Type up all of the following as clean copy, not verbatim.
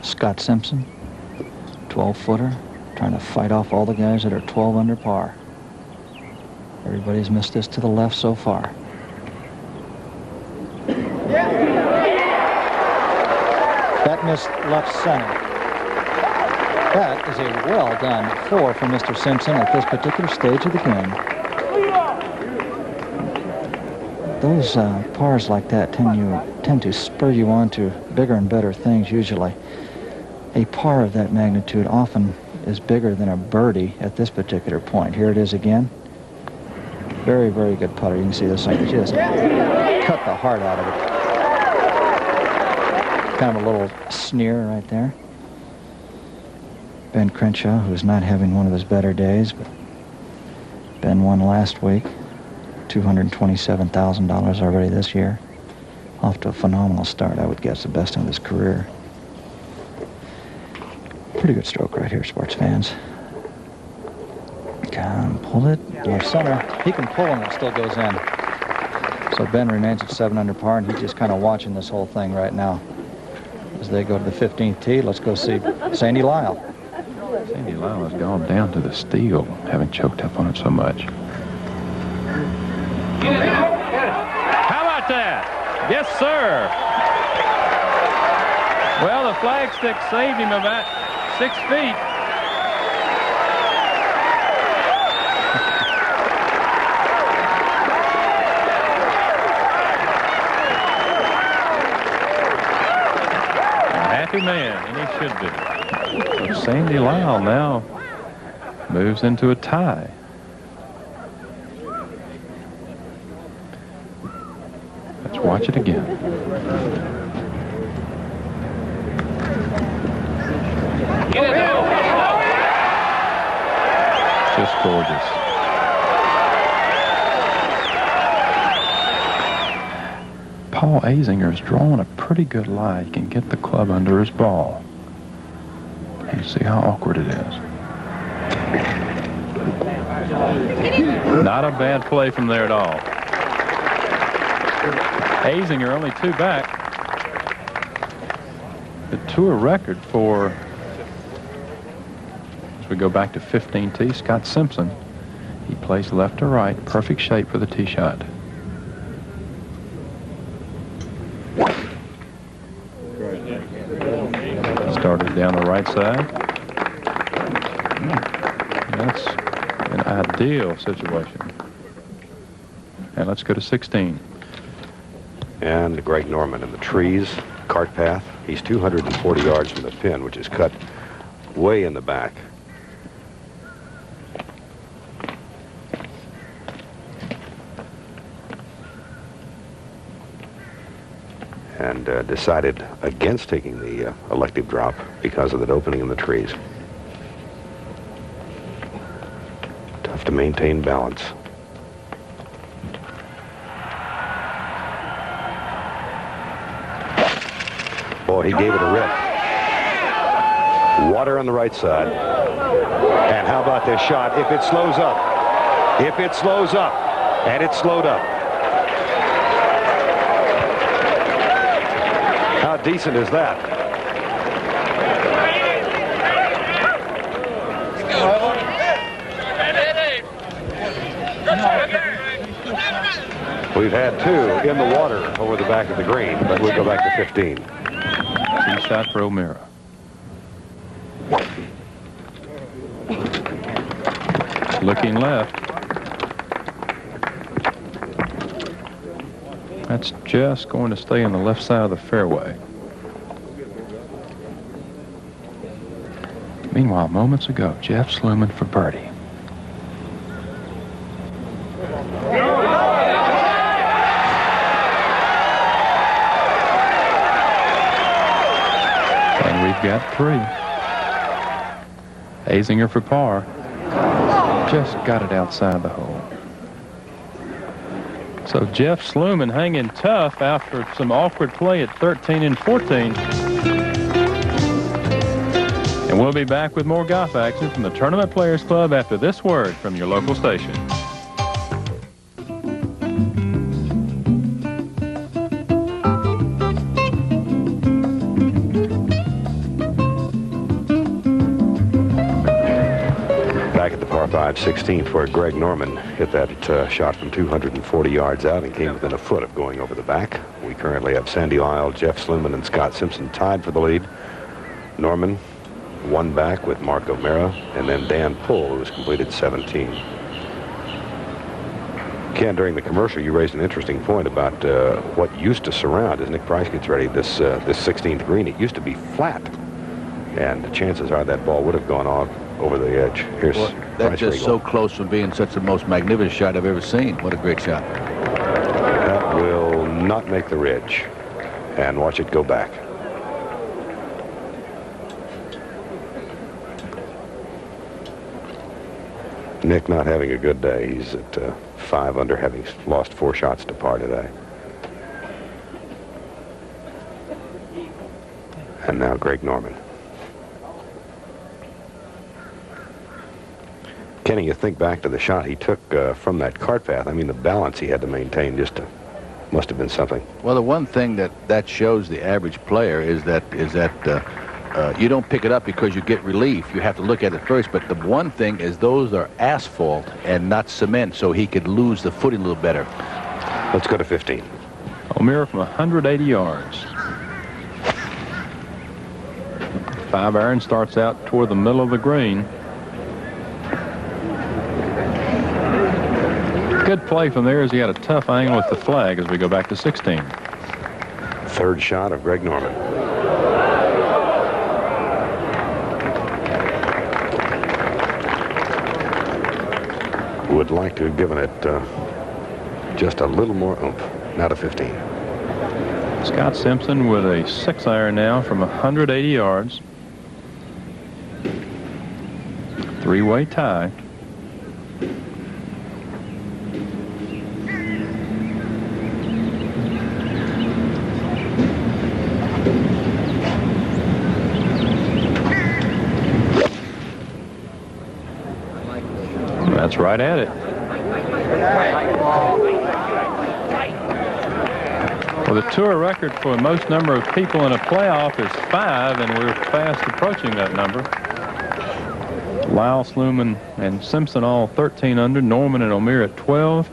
Scott Simpson, 12-footer, trying to fight off all the guys that are 12 under par. Everybody's missed this to the left so far. That missed left center. That is a well-done 4 for Mr. Simpson at this particular stage of the game. Those pars like that tend to spur you on to bigger and better things usually. A par of that magnitude often is bigger than a birdie at this particular point. Here it is again. Very, very good putter. You can see this thing just cut the heart out of it. Kind of a little sneer right there. Ben Crenshaw, who's not having one of his better days, but Ben won last week. $227,000 already this year. Off to a phenomenal start, I would guess the best of his career. Pretty good stroke right here, sports fans. Come, pull it, left center. He can pull and it still goes in. So Ben remains at 7 under par, and he's just kind of watching this whole thing right now. As they go to the 15th tee, let's go see Sandy Lyle. Sandy Lyle has gone down to the steel, having choked up on it so much. How about that? Yes, sir. Well, the flagstick saved him about 6 feet. A happy man, and he should be. So Sandy Lyle now moves into a tie. Let's watch it again. Just gorgeous. Paul Azinger's drawing a pretty good lie. He can get the club under his ball. You see how awkward it is. Not a bad play from there at all. Azinger only 2 back. The tour record for, as we go back to 15T, Scott Simpson. He plays left to right, perfect shape for the tee shot. Started down the right side. That's an ideal situation. And let's go to 16. And Greg Norman in the trees, cart path. He's 240 yards from the pin, which is cut way in the back. And decided against taking the elective drop because of that opening in the trees. Tough to maintain balance. Boy, he gave it a rip. Water on the right side. And how about this shot? If it slows up. If it slows up. And it slowed up. How decent is that? We've had 2 in the water over the back of the green, but we'll go back to 15. Tee shot for O'Meara. Looking left. That's just going to stay on the left side of the fairway. Meanwhile, moments ago, Jeff Sluman for birdie. And we've got 3. Azinger for par. Just got it outside the hole. So Jeff Sluman hanging tough after some awkward play at 13 and 14. And we'll be back with more golf action from the Tournament Players Club after this word from your local station. Par 5, 16th, where Greg Norman hit that shot from 240 yards out and came within a foot of going over the back. We currently have Sandy Lyle, Jeff Sluman, and Scott Simpson tied for the lead. Norman one back with Mark O'Mara, and then Dan Pull, who has completed 17. Ken, during the commercial, you raised an interesting point about what used to surround, as Nick Price gets ready, this 16th green. It used to be flat, and the chances are that ball would have gone off over the edge. Here's that's just so close from being such the most magnificent shot I've ever seen. What a great shot. That will not make the ridge. And watch it go back. Nick not having a good day. He's at 5 under, having lost 4 shots to par today. And now Greg Norman. Kenny, you think back to the shot he took from that cart path. I mean, the balance he had to maintain just must have been something. Well, the one thing that shows the average player is that you don't pick it up because you get relief. You have to look at it first. But the one thing is those are asphalt and not cement, so he could lose the footing a little better. Let's go to 15. O'Meara from 180 yards. 5-iron starts out toward the middle of the green. Good play from there as he had a tough angle with the flag as we go back to 16. Third shot of Greg Norman. Would like to have given it just a little more oomph. Now to 15. Scott Simpson with a 6-iron now from 180 yards. 3-way tie. That's right at it. Well, the tour record for most number of people in a playoff is 5, and we're fast approaching that number. Lyle, Sluman, and Simpson all 13 under. Norman and O'Meara at 12.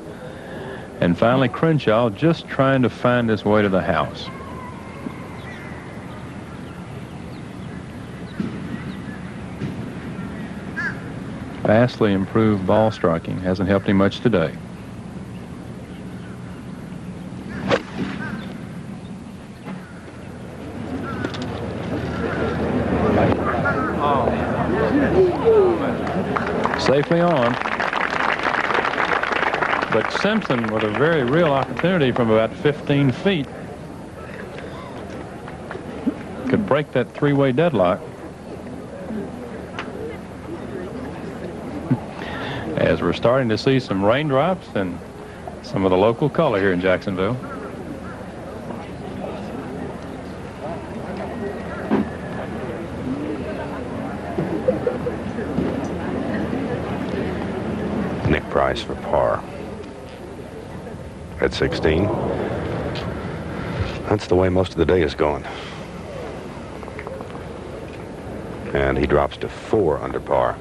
And finally, Crenshaw just trying to find his way to the house. Vastly improved ball striking. Hasn't helped him much today. Safely on. But Simpson with a very real opportunity from about 15 feet. Could break that 3-way deadlock. As we're starting to see some raindrops and some of the local color here in Jacksonville. Nick Price for par at 16. That's the way most of the day is going. And he drops to 4 under par.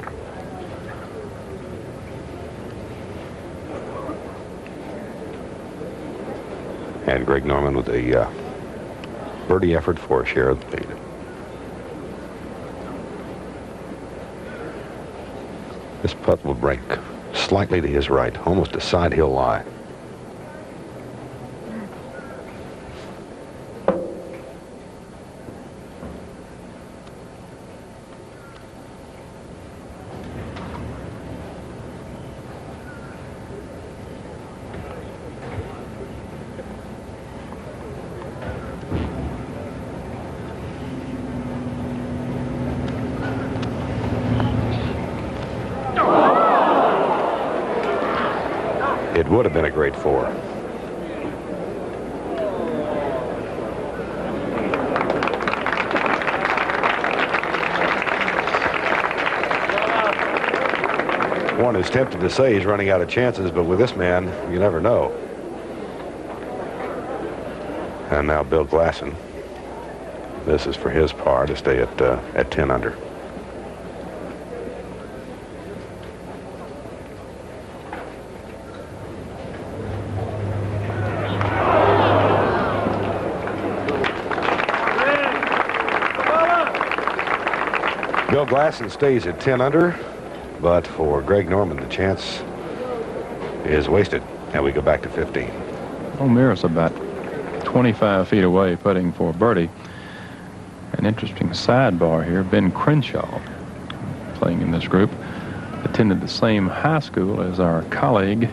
And Greg Norman with a birdie effort for a share of the lead. This putt will break slightly to his right, almost a side hill lie. It would have been a great 4. One is tempted to say he's running out of chances, but with this man, you never know. And now Bill Glasson. This is for his par to stay at 10 under. Bill Glasson stays at 10 under, but for Greg Norman, the chance is wasted. And we go back to 15. O'Meara's about 25 feet away, putting for birdie. An interesting sidebar here. Ben Crenshaw, playing in this group, attended the same high school as our colleague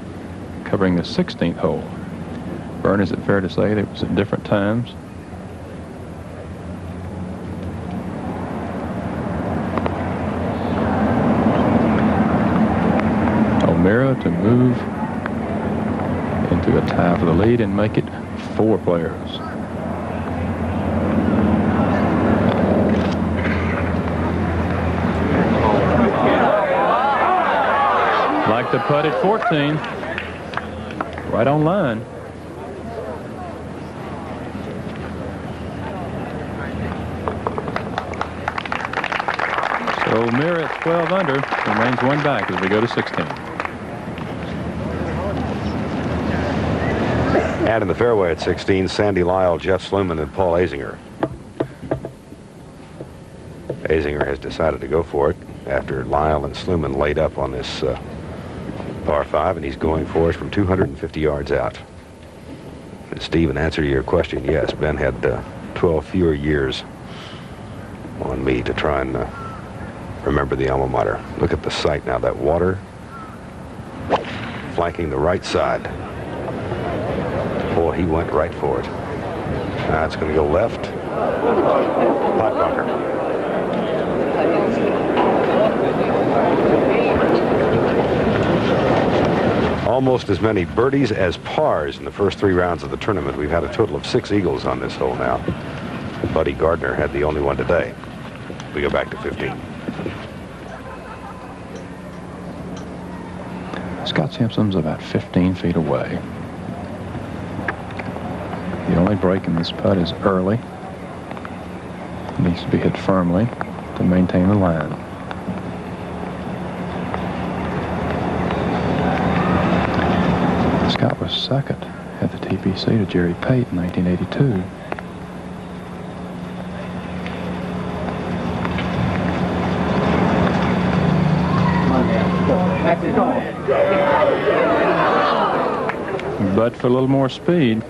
covering the 16th hole. Vern, is it fair to say that it was at different times? O'Meara to move into a tie for the lead and make it 4 players. Like the putt at 14. Right on line. So O'Meara at 12 under, remains 1 back as we go to 16. And in the fairway at 16, Sandy Lyle, Jeff Sluman, and Paul Azinger. Azinger has decided to go for it after Lyle and Sluman laid up on this par 5, and he's going for it from 250 yards out. And Steve, in answer to your question, yes, Ben had 12 fewer years on me to try and remember the alma mater. Look at the sight now, that water flanking the right side. Boy, he went right for it. Now it's going to go left. Pot bunker. Almost as many birdies as pars in the first 3 rounds of the tournament. We've had a total of 6 eagles on this hole now. Buddy Gardner had the only one today. We go back to 15. Scott Simpson's about 15 feet away. The only break in this putt is early. It needs to be hit firmly to maintain the line. Scott was second at the TPC to Jerry Pate in 1982. But for a little more speed,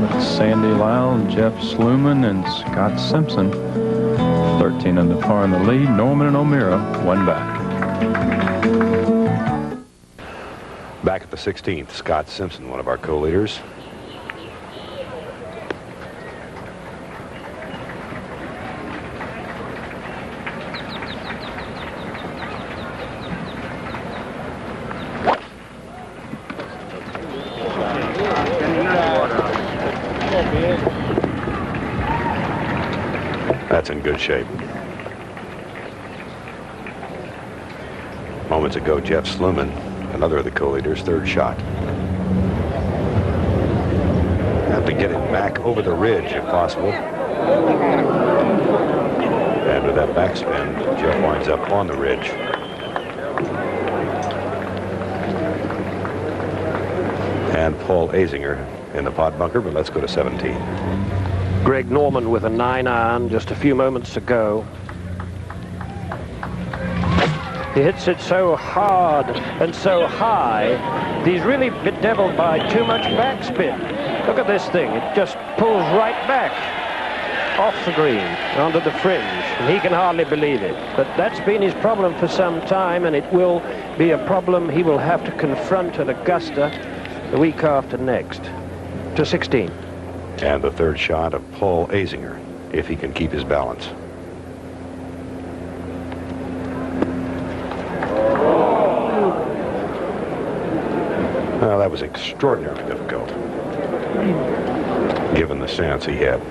with Sandy Lyle, Jeff Sluman, and Scott Simpson, 13 under par in the lead. Norman and O'Meara 1 back. Back at the 16th, Scott Simpson, one of our co-leaders. That's in good shape. Moments ago, Jeff Sluman, another of the co-leaders, 3rd shot. Have to get it back over the ridge if possible. And with that backspin, Jeff winds up on the ridge. And Paul Azinger in the pot bunker, but let's go to 17. Greg Norman with a 9-iron just a few moments to go. He hits it so hard and so high, he's really bedeviled by too much backspin. Look at this thing. It just pulls right back off the green onto the fringe, and he can hardly believe it. But that's been his problem for some time, and it will be a problem he will have to confront at Augusta the week after next. To 16. And the 3rd shot of Paul Azinger, if he can keep his balance. Well, that was extraordinarily difficult, given the stance he had.